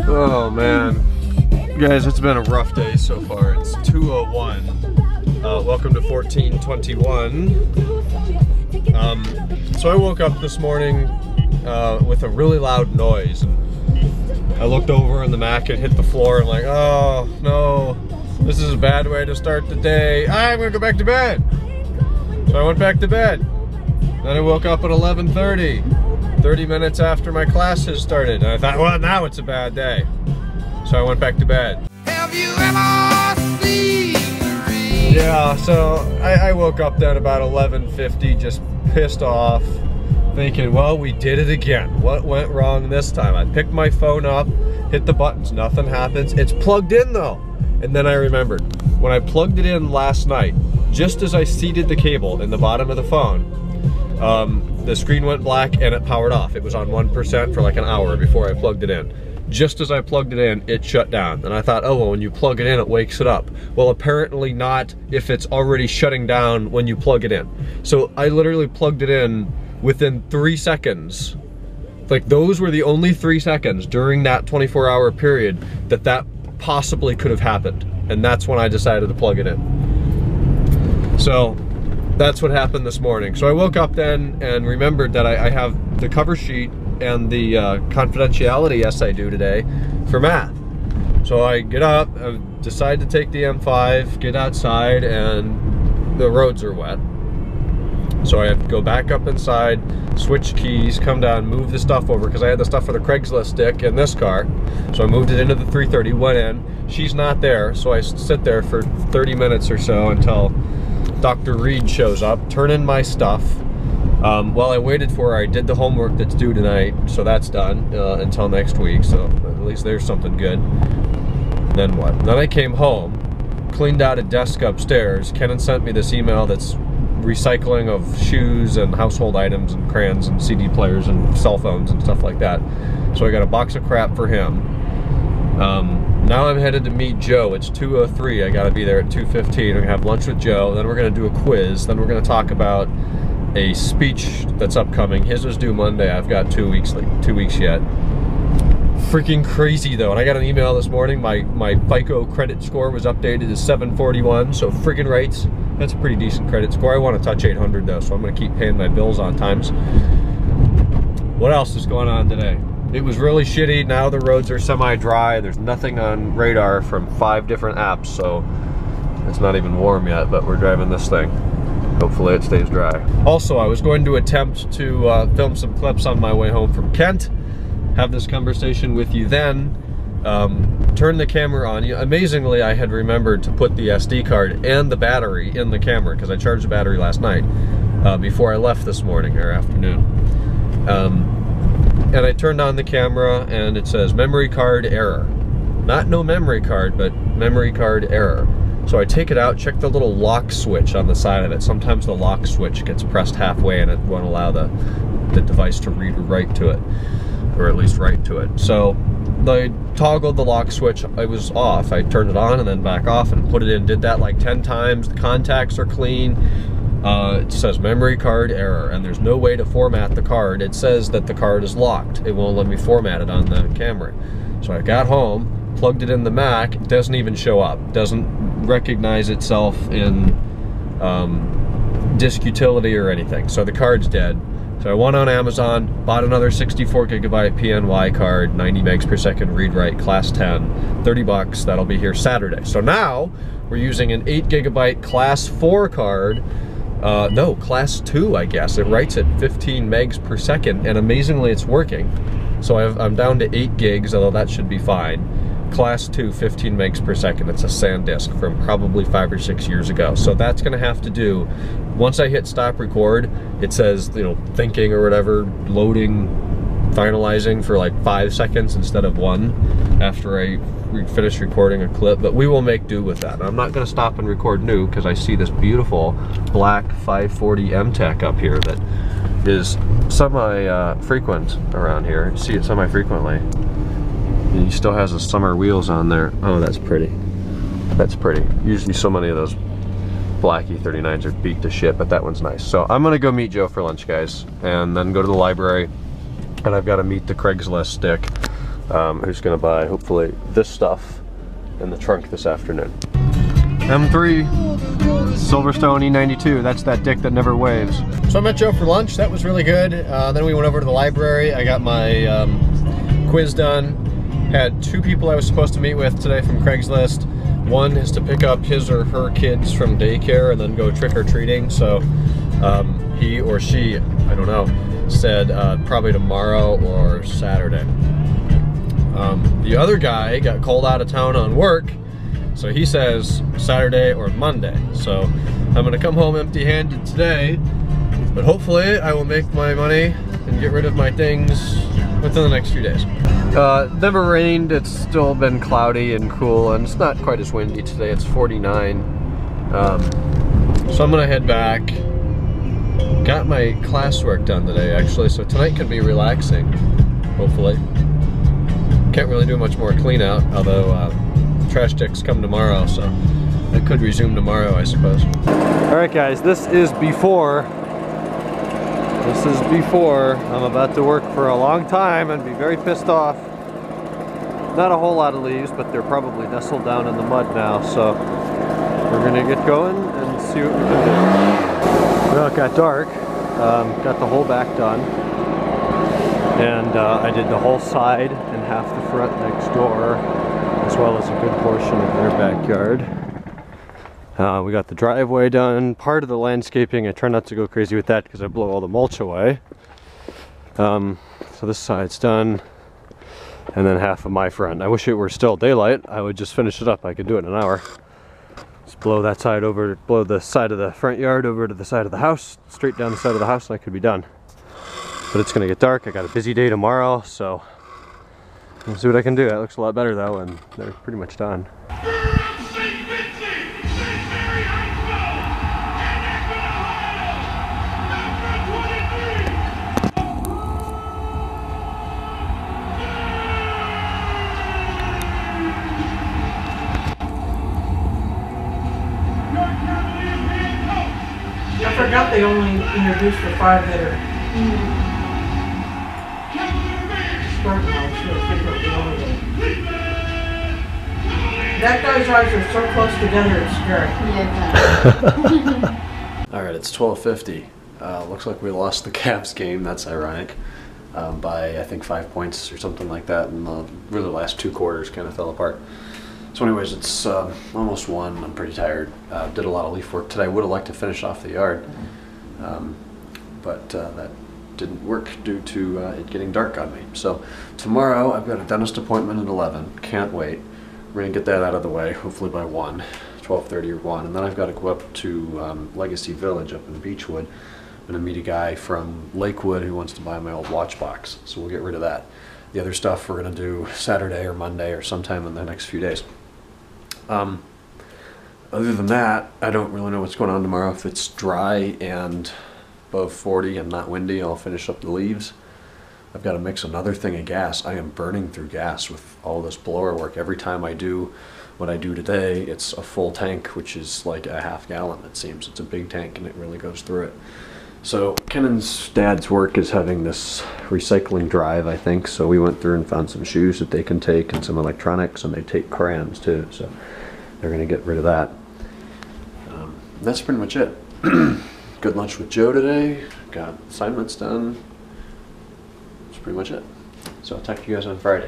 Oh man, guys, it's been a rough day so far. It's 2:01. Welcome to 1421. So I woke up this morning with a really loud noise. I looked over and the Mac had hit the floor and like, oh no, this is a bad way to start the day. I'm gonna go back to bed. So I went back to bed. Then I woke up at 11:30, 30 minutes after my classes started. And I thought, well, now it's a bad day. So I went back to bed. Have you ever seen the rain? Yeah, so I woke up then about 11:50, just pissed off, thinking, well, we did it again. What went wrong this time? I picked my phone up, hit the buttons, nothing happens. It's plugged in though. And then I remembered, when I plugged it in last night, just as I seated the cable in the bottom of the phone, the screen went black and it powered off. It was on 1% for like an hour before I plugged it in. Just as I plugged it in, it shut down. And I thought, oh, well, when you plug it in, it wakes it up. Well, apparently not if it's already shutting down when you plug it in. So I literally plugged it in within 3 seconds. Like, those were the only 3 seconds during that 24-hour period that possibly could have happened. And that's when I decided to plug it in. So that's what happened this morning. So I woke up then and remembered that I have the cover sheet and the confidentiality essay due today for math. So I get up, I decide to take the M5, get outside, and the roads are wet. So I have to go back up inside, switch keys, come down, move the stuff over, because I had the stuff for the Craigslist stick in this car. So I moved it into the 330, went in, she's not there, so I sit there for 30 minutes or so until Dr. Reed shows up, turn in my stuff. While I waited for her, I did the homework that's due tonight, so that's done until next week, so at least there's something good. Then what? Then I came home, cleaned out a desk upstairs. Kenan sent me this email that's recycling of shoes and household items and crayons and CD players and cell phones and stuff like that. So I got a box of crap for him. Now I'm headed to meet Joe. It's 2:03. I gotta be there at 2:15. We're gonna have lunch with Joe, then we're gonna do a quiz, then we're gonna talk about a speech that's upcoming. His was due Monday. I've got 2 weeks yet. Freaking crazy though. And I got an email this morning. My FICO credit score was updated to 741, so friggin' rates. That's a pretty decent credit score. I want to touch 800 though, so I'm gonna keep paying my bills on times. What else is going on today? It was really shitty. Now the roads are semi-dry. There's nothing on radar from 5 different apps, so it's not even warm yet, but we're driving this thing. Hopefully it stays dry. Also, I was going to attempt to film some clips on my way home from Kent, have this conversation with you then, turn the camera on. Amazingly, I had remembered to put the SD card and the battery in the camera, because I charged the battery last night before I left this morning or afternoon. And I turned on the camera and it says memory card error. Not no memory card, but memory card error. So I take it out, check the little lock switch on the side of it. Sometimes the lock switch gets pressed halfway and it won't allow the device to read or write to it, or at least write to it. So I toggled the lock switch, it was off. I turned it on and then back off and put it in, did that like 10 times. The contacts are clean. It says memory card error, and there's no way to format the card. It says that the card is locked. It won't let me format it on the camera. So I got home, plugged it in the Mac, it doesn't even show up. It doesn't recognize itself in disk utility or anything. So the card's dead. So I went on Amazon, bought another 64 gigabyte PNY card, 90 megs per second read-write, class 10, 30 bucks. That'll be here Saturday. So now we're using an 8 gigabyte class 4 card. No, class 2, I guess. It writes at 15 megs per second, and amazingly it's working. So I'm down to 8 gigs, although that should be fine. Class 2, 15 megs per second. It's a SanDisk from probably 5 or 6 years ago. So that's gonna have to do. Once I hit stop record, it says, you know, thinking or whatever, loading, finalizing for like 5 seconds instead of 1 after I finish recording a clip, but we will make do with that. I'm not gonna stop and record new because I see this beautiful black 540 MTech up here that is semi-frequent around here. You see it semi-frequently. And he still has the summer wheels on there. Oh, that's pretty. That's pretty. Usually so many of those black E39s are beat to shit, but that one's nice. So I'm gonna go meet Joe for lunch, guys, and then go to the library, and I've got to meet the Craigslist stick who's gonna buy, hopefully, this stuff in the trunk this afternoon. M3 Silverstone E92, that's that dick that never waves. So I met Joe for lunch, that was really good. Then we went over to the library, I got my quiz done. Had 2 people I was supposed to meet with today from Craigslist. One is to pick up his or her kids from daycare and then go trick-or-treating. So he or she, I don't know, said probably tomorrow or Saturday. The other guy got called out of town on work, so he says Saturday or Monday. So I'm gonna come home empty-handed today, but hopefully I will make my money and get rid of my things within the next few days. Never rained, it's still been cloudy and cool, and it's not quite as windy today, it's 49. So I'm gonna head back. Got my classwork done today actually, so tonight can be relaxing, hopefully. Can't really do much more clean out, although trash checks come tomorrow, so I could resume tomorrow, I suppose. Alright guys, this is before I'm about to work for a long time and be very pissed off. Not a whole lot of leaves, but they're probably nestled down in the mud now, so we're gonna get going and see what we can do. Well, it got dark. Got the whole back done. And I did the whole side and half the front next door, as well as a good portion of their backyard. We got the driveway done, part of the landscaping. I try not to go crazy with that because I blow all the mulch away. So this side's done, and then half of my front. I wish it were still daylight. I would just finish it up. I could do it in an hour. Just blow that side over, blow the side of the front yard over to the side of the house, straight down the side of the house, and I could be done. But it's gonna get dark. I got a busy day tomorrow, so we'll see what I can do. That looks a lot better though, and they're pretty much done. I forgot they only introduced the 5-hitter. That guy's eyes are so close together, it's scary. Yeah. All right, it's 12:50. Looks like we lost the Cavs game. That's ironic. By I think 5 points or something like that, and the really last 2 quarters kind of fell apart. So anyways, it's almost 1. I'm pretty tired. Did a lot of leaf work today. I would have liked to finish off the yard, but that didn't work due to it getting dark on me. So tomorrow I've got a dentist appointment at 11. Can't wait. We're gonna get that out of the way, hopefully by 1, 12:30 or 1, and then I've got to go up to Legacy Village up in Beechwood. I'm gonna meet a guy from Lakewood who wants to buy my old watch box, so we'll get rid of that. The other stuff we're gonna do Saturday or Monday or sometime in the next few days. Other than that, I don't really know what's going on tomorrow. If it's dry and above 40 and not windy, I'll finish up the leaves. I've got to mix another thing of gas. I am burning through gas with all this blower work. Every time I do what I do today, it's a full tank, which is like a half gallon, it seems. It's a big tank and it really goes through it. So Kennan's dad's work is having this recycling drive, I think. So we went through and found some shoes that they can take and some electronics, and they take crayons too. So they're going to get rid of that. That's pretty much it. Good lunch with Joe today. Got assignments done. That's pretty much it. So I'll talk to you guys on Friday.